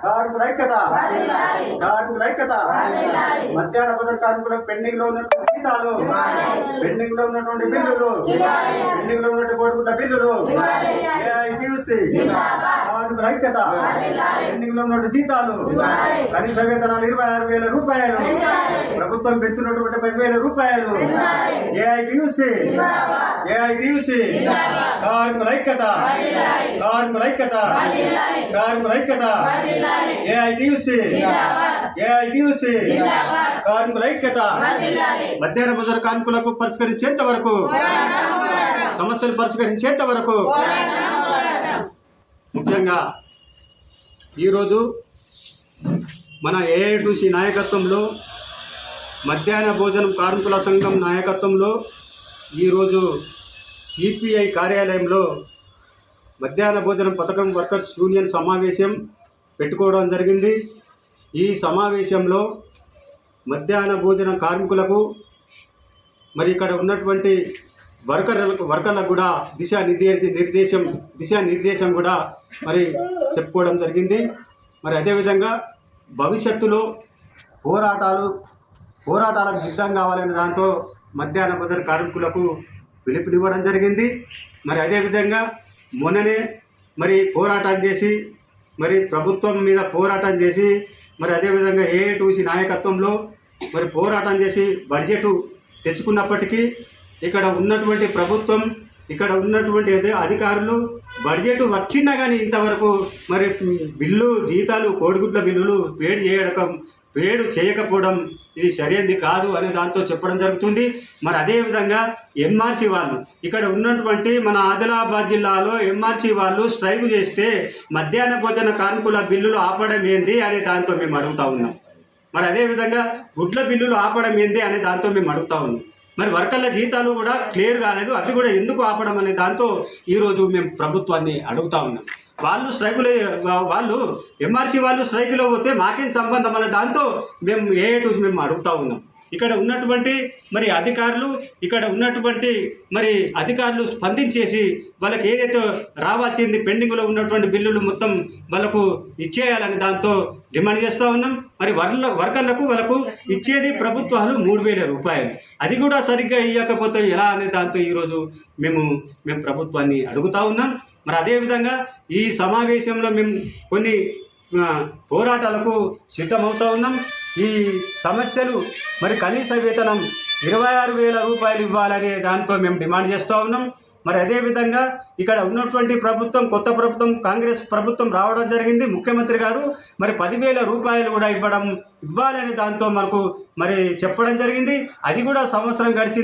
కార్మికుల ఐక్యత మధ్యాహ్న భోజన కార్మికులకు పెండింగ్ లో ఉన్నటువంటి జీతాలు, పెండింగ్ లో ఉన్నటువంటి బిల్లులు, పెండింగ్ లో ఉన్నటువంటి కోడిగుడ్ల బిల్లులు, కార్మికుల ఐక్యత పెండింగ్ లో ఉన్నటువంటి జీతాలు, కనీస వేతనాలు 26,000 రూపాయలు, ప్రభుత్వం పెంచినటువంటి 10,000 రూపాయలు. ఏఐటియుసి కార్మికుల ఐక్యత, కార్మికుల ఐక్యత, కార్మికుల ఐక్యత. ఏఐటియుసి కార్మికుల ఐక్యత. మధ్యాహ్న భోజన కార్మికులకు పరిష్కరించేంత వరకు, సమస్యలు పరిష్కరించేంత వరకు. ముఖ్యంగా ఈరోజు మన ఏఐటియుసి నాయకత్వంలో, మధ్యాహ్న భోజనం కార్మికుల సంఘం నాయకత్వంలో ఈరోజు సిపిఐ కార్యాలయంలో మధ్యాహ్న భోజనం పథకం వర్కర్స్ యూనియన్ సమావేశం పెట్టుకోవడం జరిగింది. ఈ సమావేశంలో మధ్యాహ్న భోజన కార్మికులకు మరి ఇక్కడ ఉన్నటువంటి వర్కర్లకు కూడా దిశానిర్దేశం కూడా మరి చెప్పుకోవడం జరిగింది. మరి అదేవిధంగా భవిష్యత్తులో పోరాటాలకు సిద్ధం కావాలనే దాంతో మధ్యాహ్న భోజన కార్మికులకు పిలుపునివ్వడం జరిగింది. మరి అదేవిధంగా మొన్ననే మరి పోరాటం చేసి, మరి ప్రభుత్వం మీద పోరాటం చేసి, మరి అదేవిధంగా ఏఐటియుసి నాయకత్వంలో మరి పోరాటం చేసి బడ్జెట్ తెచ్చుకున్నప్పటికీ ఇక్కడ ఉన్నటువంటి ప్రభుత్వం, ఇక్కడ ఉన్నటువంటి అధికారులు బడ్జెట్ వచ్చినా కానీ ఇంతవరకు మరి జీతాలు, కోడిగుడ్ల బిల్లులు పేడు చేయకపోవడం ఇది సరైనది కాదు అనే దాంతో చెప్పడం జరుగుతుంది. మరి అదేవిధంగా ఎంఆర్సి వాళ్ళు, ఇక్కడ ఉన్నటువంటి మన ఆదిలాబాద్ జిల్లాలో ఎంఆర్సి వాళ్ళు స్ట్రైక్ చేస్తే మధ్యాహ్న భోజన కార్మికుల బిల్లులు ఆపడం ఏంది అనే దాంతో మేము అడుగుతా ఉన్నాం. మరి అదేవిధంగా గుడ్ల బిల్లులు ఆపడం ఏంది అనే దాంతో మేము అడుగుతా ఉన్నాం. మరి వర్కర్ల జీతాలు కూడా క్లియర్ కాలేదు, అవి కూడా ఎందుకు ఆపడం అనే దాంతో ఈరోజు మేము ప్రభుత్వాన్ని అడుగుతా ఉన్నాం. వాళ్ళు ఎంఆర్సి వాళ్ళు స్ట్రైకులో పోతే మాకేం సంబంధం అనే దాంతో మేము అడుగుతా ఉన్నాం. ఇక్కడ ఉన్నటువంటి అధికారులు స్పందించేసి వాళ్ళకి ఏదైతే రావాల్సింది పెండింగ్లో ఉన్నటువంటి బిల్లులు మొత్తం వాళ్ళకు ఇచ్చేయాలని దాంతో డిమాండ్ చేస్తూ ఉన్నాం. మరి వాళ్ళకు ఇచ్చేది ప్రభుత్వాలు 3,000 రూపాయలు, అది కూడా సరిగ్గా ఇవ్వకపోతే ఎలా అనే దాంతో ఈరోజు మేము ప్రభుత్వాన్ని అడుగుతూ ఉన్నాం. మరి అదేవిధంగా ఈ సమావేశంలో మేము కొన్ని పోరాటాలకు సిద్ధమవుతూ ఉన్నాం. ఈ సమస్యలు మరి కనీస వేతనం 26,000 రూపాయలు ఇవ్వాలనే దాంతో మేము డిమాండ్ చేస్తూ ఉన్నాం. మరి అదేవిధంగా ఇక్కడ ఉన్నటువంటి ప్రభుత్వం, కొత్త ప్రభుత్వం, కాంగ్రెస్ ప్రభుత్వం రావడం జరిగింది. ముఖ్యమంత్రి గారు మరి 10,000 రూపాయలు కూడా ఇవ్వాలనే దాంతో మనకు మరి చెప్పడం జరిగింది. అది కూడా సంవత్సరం గడిచింది.